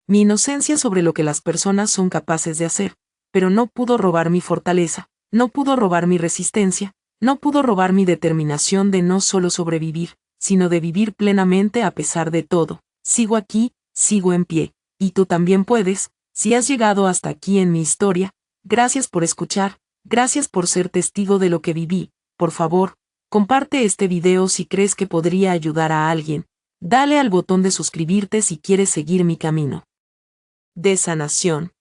Speaker 1: Mi inocencia sobre lo que las personas son capaces de hacer, pero no pudo robar mi fortaleza, no pudo robar mi resistencia, no pudo robar mi determinación de no solo sobrevivir, sino de vivir plenamente a pesar de todo. Sigo aquí, sigo en pie, y tú también puedes, si has llegado hasta aquí en mi historia. Gracias por escuchar, gracias por ser testigo de lo que viví. Por favor, comparte este video si crees que podría ayudar a alguien. Dale al botón de suscribirte si quieres seguir mi camino de sanación.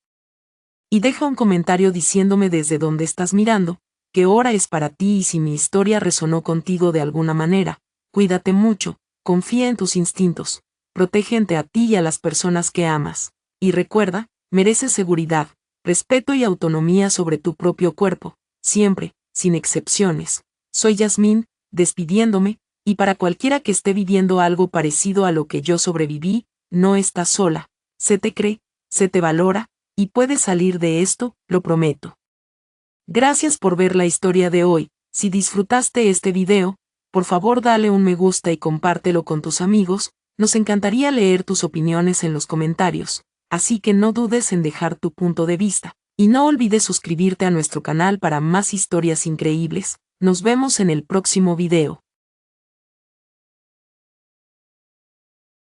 Speaker 1: Y deja un comentario diciéndome desde dónde estás mirando, qué hora es para ti y si mi historia resonó contigo de alguna manera. Cuídate mucho, confía en tus instintos, protégete a ti y a las personas que amas. Y recuerda, mereces seguridad, respeto y autonomía sobre tu propio cuerpo, siempre, sin excepciones. Soy Yasmín, despidiéndome, y para cualquiera que esté viviendo algo parecido a lo que yo sobreviví, no estás sola, se te cree, se te valora, y puedes salir de esto, lo prometo. Gracias por ver la historia de hoy. Si disfrutaste este video, por favor dale un me gusta y compártelo con tus amigos, nos encantaría leer tus opiniones en los comentarios, así que no dudes en dejar tu punto de vista, y no olvides suscribirte a nuestro canal para más historias increíbles. Nos vemos en el próximo video.